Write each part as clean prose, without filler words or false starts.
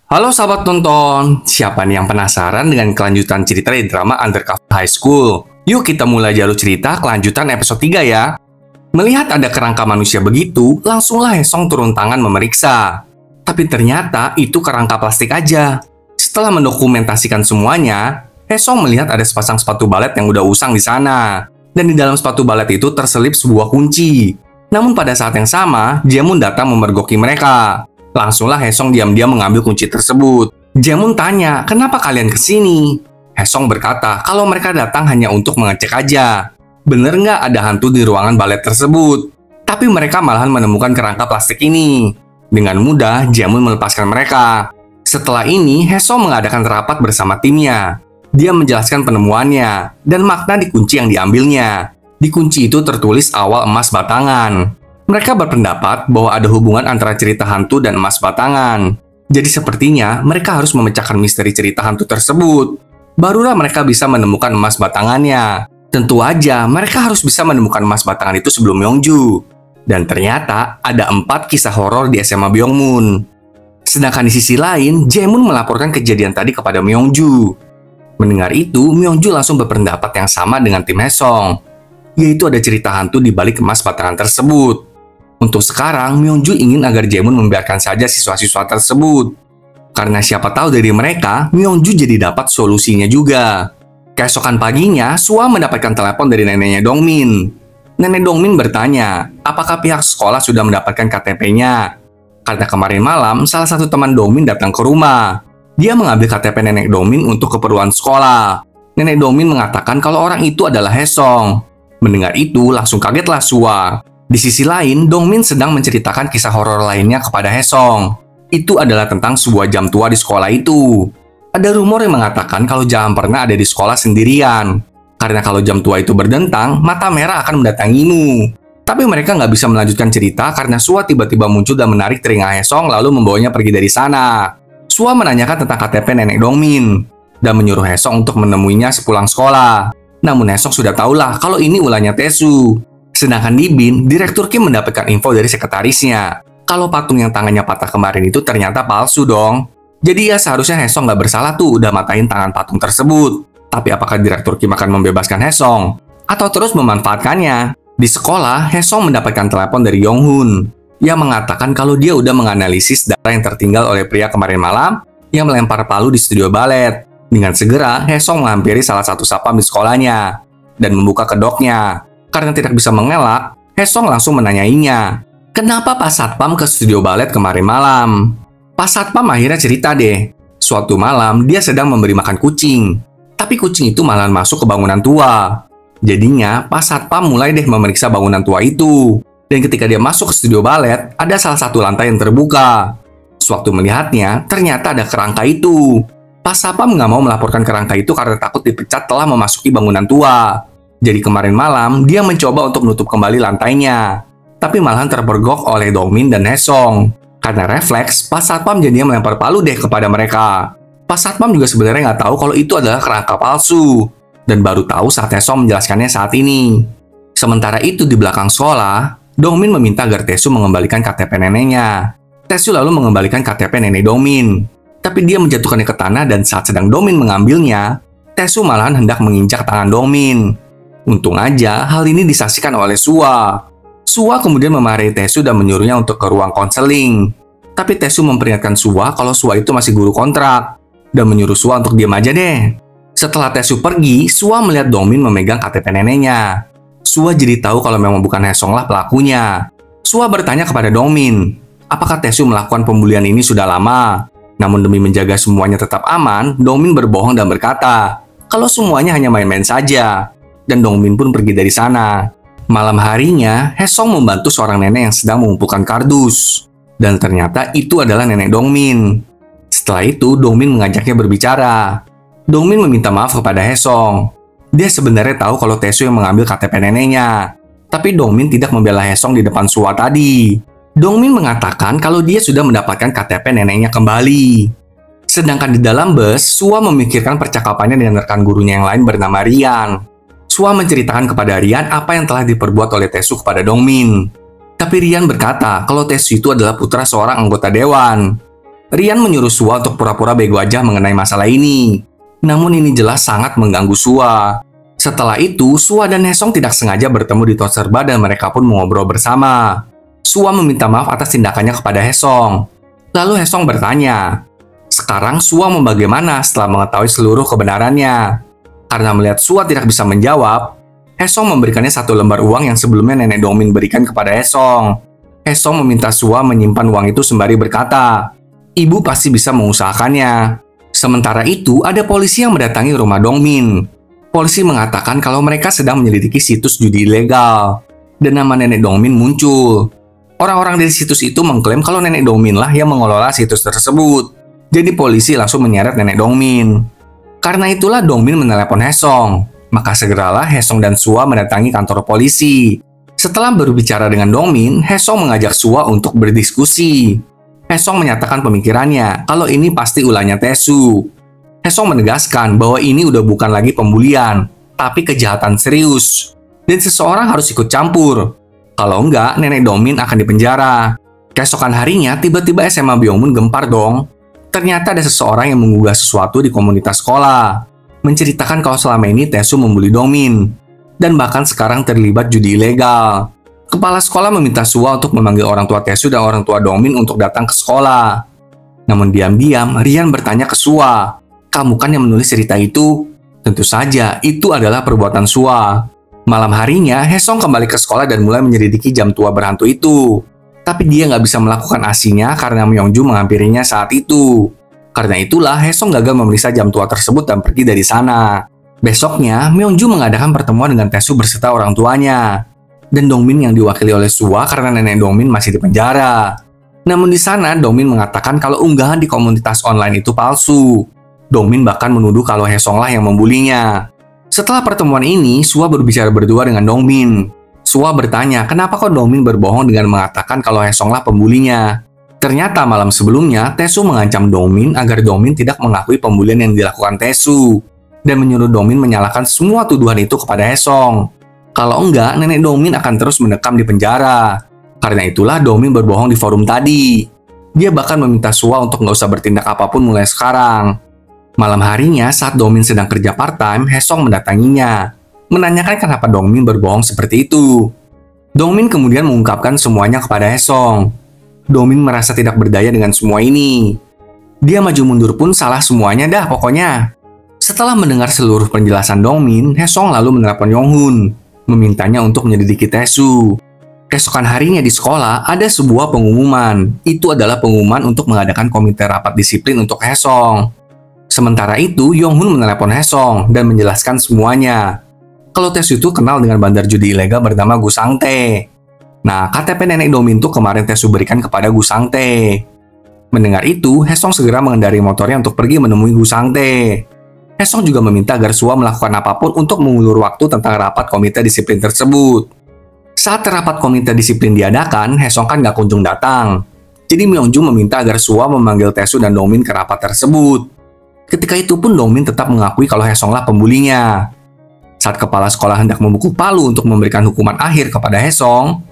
Halo sahabat nonton, siapa nih yang penasaran dengan kelanjutan cerita dari drama Undercover High School? Yuk kita mulai jalur cerita kelanjutan episode 3 ya. Melihat ada kerangka manusia begitu, langsunglah Hesong turun tangan memeriksa. Tapi ternyata itu kerangka plastik aja. Setelah mendokumentasikan semuanya, Hesong melihat ada sepasang sepatu balet yang udah usang di sana. Dan di dalam sepatu balet itu terselip sebuah kunci. Namun pada saat yang sama, Jaemun datang memergoki mereka. Langsunglah Hesong diam-diam mengambil kunci tersebut. Jaemun tanya, kenapa kalian kesini? Hesong berkata kalau mereka datang hanya untuk mengecek aja. Bener nggak ada hantu di ruangan balet tersebut? Tapi mereka malahan menemukan kerangka plastik ini. Dengan mudah, Jaemun melepaskan mereka. Setelah ini, Hesong mengadakan rapat bersama timnya. Dia menjelaskan penemuannya dan makna di kunci yang diambilnya. Di kunci itu tertulis awal emas batangan. Mereka berpendapat bahwa ada hubungan antara cerita hantu dan emas batangan. Jadi sepertinya mereka harus memecahkan misteri cerita hantu tersebut. Barulah mereka bisa menemukan emas batangannya. Tentu aja mereka harus bisa menemukan emas batangan itu sebelum Myongju. Dan ternyata ada 4 kisah horor di SMA Byongmun. Sedangkan di sisi lain, Jaemun melaporkan kejadian tadi kepada Myongju. Mendengar itu, Myongju langsung berpendapat yang sama dengan tim Hesong. Yaitu ada cerita hantu di balik emas batangan tersebut. Untuk sekarang, Myongju ingin agar Jaemun membiarkan saja siswa-siswa tersebut. Karena siapa tahu dari mereka, Myongju jadi dapat solusinya juga. Keesokan paginya, Sua mendapatkan telepon dari neneknya Dongmin. Nenek Dongmin bertanya, apakah pihak sekolah sudah mendapatkan KTP-nya? Karena kemarin malam, salah satu teman Dongmin datang ke rumah. Dia mengambil KTP nenek Dongmin untuk keperluan sekolah. Nenek Dongmin mengatakan kalau orang itu adalah Hesong. Mendengar itu, langsung kagetlah Sua. Di sisi lain, Dongmin sedang menceritakan kisah horor lainnya kepada Hesong. Itu adalah tentang sebuah jam tua di sekolah itu. Ada rumor yang mengatakan kalau jangan pernah ada di sekolah sendirian. Karena kalau jam tua itu berdentang, mata merah akan mendatangimu. Tapi mereka nggak bisa melanjutkan cerita karena Sua tiba-tiba muncul dan menarik telinga Hesong lalu membawanya pergi dari sana. Sua menanyakan tentang KTP nenek Dongmin dan menyuruh Hesong untuk menemuinya sepulang sekolah. Namun Hesong sudah tahulah kalau ini ulahnya Taesu. Sedangkan di Bin, Direktur Kim mendapatkan info dari sekretarisnya. Kalau patung yang tangannya patah kemarin itu ternyata palsu dong. Jadi ya seharusnya Hesong nggak bersalah tuh udah matain tangan patung tersebut. Tapi apakah Direktur Kim akan membebaskan Hesong? Atau terus memanfaatkannya? Di sekolah, Hesong mendapatkan telepon dari Yonghun. Yang mengatakan kalau dia udah menganalisis darah yang tertinggal oleh pria kemarin malam yang melempar palu di studio balet. Dengan segera, Hesong menghampiri salah satu satpam di sekolahnya dan membuka kedoknya. Karena tidak bisa mengelak, Hesong langsung menanyainya, kenapa Pak Satpam ke studio balet kemarin malam? Pak Satpam akhirnya cerita deh, suatu malam dia sedang memberi makan kucing, tapi kucing itu malah masuk ke bangunan tua. Jadinya Pak Satpam mulai deh memeriksa bangunan tua itu, dan ketika dia masuk ke studio balet, ada salah satu lantai yang terbuka. Sewaktu melihatnya, ternyata ada kerangka itu. Pak Satpam nggak mau melaporkan kerangka itu karena takut dipecat telah memasuki bangunan tua. Jadi kemarin malam, dia mencoba untuk menutup kembali lantainya. Tapi malahan terpergok oleh Dongmin dan Hesong. Karena refleks, Pak Satpam jadinya melempar palu deh kepada mereka. Pak Satpam juga sebenarnya nggak tahu kalau itu adalah kerangka palsu. Dan baru tahu saat Hesong menjelaskannya saat ini. Sementara itu di belakang sekolah, Dongmin meminta agar Taesu mengembalikan KTP neneknya. Taesu lalu mengembalikan KTP nenek Dongmin. Tapi dia menjatuhkannya ke tanah dan saat sedang Dongmin mengambilnya, Taesu malahan hendak menginjak tangan Dongmin. Untung aja hal ini disaksikan oleh Sua. Sua kemudian memarahi Taesu dan menyuruhnya untuk ke ruang konseling. Tapi Taesu memperingatkan Sua kalau Sua itu masih guru kontrak dan menyuruh Sua untuk diam aja deh. Setelah Taesu pergi, Sua melihat Dongmin memegang KTP neneknya. Sua jadi tahu kalau memang bukan Hesong lah pelakunya. Sua bertanya kepada Dongmin, apakah Taesu melakukan pembulian ini sudah lama? Namun demi menjaga semuanya tetap aman, Dongmin berbohong dan berkata kalau semuanya hanya main-main saja. Dan Dongmin pun pergi dari sana. Malam harinya, Hesong membantu seorang nenek yang sedang mengumpulkan kardus. Dan ternyata itu adalah nenek Dongmin. Setelah itu, Dongmin mengajaknya berbicara. Dongmin meminta maaf kepada Hesong. Dia sebenarnya tahu kalau Taesu yang mengambil KTP neneknya. Tapi Dongmin tidak membela Hesong di depan Sua tadi. Dongmin mengatakan kalau dia sudah mendapatkan KTP neneknya kembali. Sedangkan di dalam bus, Sua memikirkan percakapannya dengan rekan gurunya yang lain bernama Rian. Sua menceritakan kepada Rian apa yang telah diperbuat oleh Taesu kepada Dongmin. Tapi Rian berkata kalau Taesu itu adalah putra seorang anggota dewan. Rian menyuruh Sua untuk pura-pura bego aja mengenai masalah ini. Namun ini jelas sangat mengganggu Sua. Setelah itu, Sua dan Haesong tidak sengaja bertemu di tol serba dan mereka pun mengobrol bersama. Sua meminta maaf atas tindakannya kepada Haesong. Lalu Haesong bertanya, sekarang Sua mau bagaimana setelah mengetahui seluruh kebenarannya? Karena melihat Sua tidak bisa menjawab, Haesong memberikannya 1 lembar uang yang sebelumnya nenek Dongmin berikan kepada Haesong. Haesong meminta Sua menyimpan uang itu sembari berkata, ibu pasti bisa mengusahakannya. Sementara itu, ada polisi yang mendatangi rumah Dongmin. Polisi mengatakan kalau mereka sedang menyelidiki situs judi ilegal. Dan nama nenek Dongmin muncul. Orang-orang dari situs itu mengklaim kalau nenek Dongmin lah yang mengelola situs tersebut. Jadi polisi langsung menyeret nenek Dongmin. Karena itulah Dongmin menelepon Haesong. Maka segeralah Haesong dan Sua mendatangi kantor polisi. Setelah berbicara dengan Dongmin, Haesong mengajak Sua untuk berdiskusi. Haesong menyatakan pemikirannya kalau ini pasti ulahnya Taesu. Haesong menegaskan bahwa ini udah bukan lagi pembulian, tapi kejahatan serius. Dan seseorang harus ikut campur. Kalau enggak, nenek Dongmin akan dipenjara. Keesokan harinya, tiba-tiba SMA Byungmun gempar dong. Ternyata ada seseorang yang menggugah sesuatu di komunitas sekolah. Menceritakan kalau selama ini Taesu membuli Dongmin. Dan bahkan sekarang terlibat judi ilegal. Kepala sekolah meminta Sua untuk memanggil orang tua Taesu dan orang tua Dongmin untuk datang ke sekolah. Namun diam-diam, Rian bertanya ke Sua, kamu kan yang menulis cerita itu? Tentu saja, itu adalah perbuatan Sua. Malam harinya, Haesong kembali ke sekolah dan mulai menyelidiki jam tua berhantu itu. Tapi dia nggak bisa melakukan aksinya karena Myeongju menghampirinya saat itu. Karena itulah, Haesong gagal memeriksa jam tua tersebut dan pergi dari sana. Besoknya, Myeongju mengadakan pertemuan dengan Taesu berserta orang tuanya. Dan Dongmin yang diwakili oleh Sua karena nenek Dongmin masih di penjara. Namun di sana, Dongmin mengatakan kalau unggahan di komunitas online itu palsu. Dongmin bahkan menuduh kalau Haesong lah yang membulinya. Setelah pertemuan ini, Sua berbicara berdua dengan Dongmin. Sua bertanya, kenapa kok Dongmin berbohong dengan mengatakan kalau Haesong lah pembulinya? Ternyata malam sebelumnya, Taesu mengancam Dongmin agar Dongmin tidak mengakui pembulian yang dilakukan Taesu. Dan menyuruh Dongmin menyalahkan semua tuduhan itu kepada Haesong. Kalau enggak, nenek Dongmin akan terus mendekam di penjara. Karena itulah Dongmin berbohong di forum tadi. Dia bahkan meminta Sua untuk nggak usah bertindak apapun mulai sekarang. Malam harinya, saat Dongmin sedang kerja part-time, Haesong mendatanginya. Menanyakan kenapa Dongmin berbohong seperti itu. Dongmin kemudian mengungkapkan semuanya kepada Haesong. Dongmin merasa tidak berdaya dengan semua ini. Dia maju mundur pun salah semuanya dah pokoknya. Setelah mendengar seluruh penjelasan Dongmin, Haesong lalu menelepon Yonghun, memintanya untuk menyelidiki Taesu. Keesokan harinya di sekolah, ada sebuah pengumuman. Itu adalah pengumuman untuk mengadakan komite rapat disiplin untuk Haesong. Sementara itu, Yonghun menelepon Haesong dan menjelaskan semuanya. Kalau Taesu itu kenal dengan bandar judi ilegal bernama Gusangtae. Nah, KTP nenek Dongmin itu kemarin Taesu berikan kepada Gusangtae. Mendengar itu, Haesong segera mengendarai motornya untuk pergi menemui Gusangtae. Haesong juga meminta agar Sua melakukan apapun untuk mengulur waktu tentang rapat komite disiplin tersebut. Saat rapat komite disiplin diadakan, Haesong kan nggak kunjung datang. Jadi Myeongju meminta agar Sua memanggil Taesu dan Dongmin ke rapat tersebut. Ketika itu pun Dongmin tetap mengakui kalau Haesong lah pembulinya. Saat kepala sekolah hendak memukul palu untuk memberikan hukuman akhir kepada Haesong,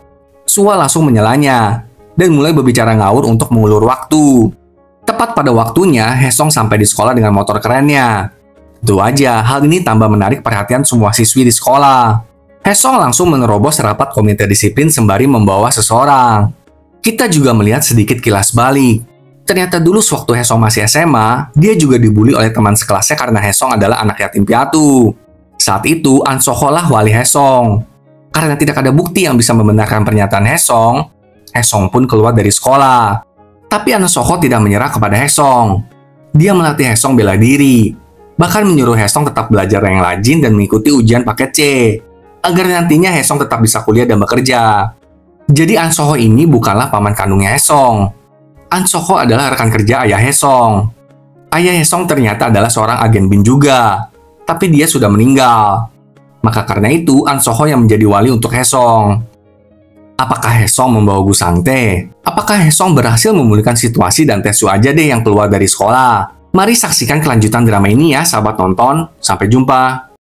Sua langsung menyelanya dan mulai berbicara ngawur untuk mengulur waktu. Tepat pada waktunya, Haesong sampai di sekolah dengan motor kerennya. Tentu aja, hal ini tambah menarik perhatian semua siswi di sekolah. Haesong langsung menerobos rapat komite disiplin sembari membawa seseorang. Kita juga melihat sedikit kilas balik. Ternyata dulu sewaktu Haesong masih SMA, dia juga dibully oleh teman sekelasnya karena Haesong adalah anak yatim piatu. Saat itu, An Soho lah wali Haesong. Karena tidak ada bukti yang bisa membenarkan pernyataan Haesong, Haesong pun keluar dari sekolah. Tapi An Soho tidak menyerah kepada Haesong. Dia melatih Haesong bela diri, bahkan menyuruh Haesong tetap belajar yang rajin dan mengikuti ujian paket C, agar nantinya Haesong tetap bisa kuliah dan bekerja. Jadi An Soho ini bukanlah paman kandungnya Haesong. An Soho adalah rekan kerja ayah Haesong. Ayah Haesong ternyata adalah seorang agen BIN juga, tapi dia sudah meninggal. Maka karena itu, An Soho yang menjadi wali untuk Haesong. Apakah Haesong membawa Gusangtae? Apakah Haesong berhasil memulihkan situasi dan Taesu aja deh yang keluar dari sekolah? Mari saksikan kelanjutan drama ini ya, sahabat nonton. Sampai jumpa.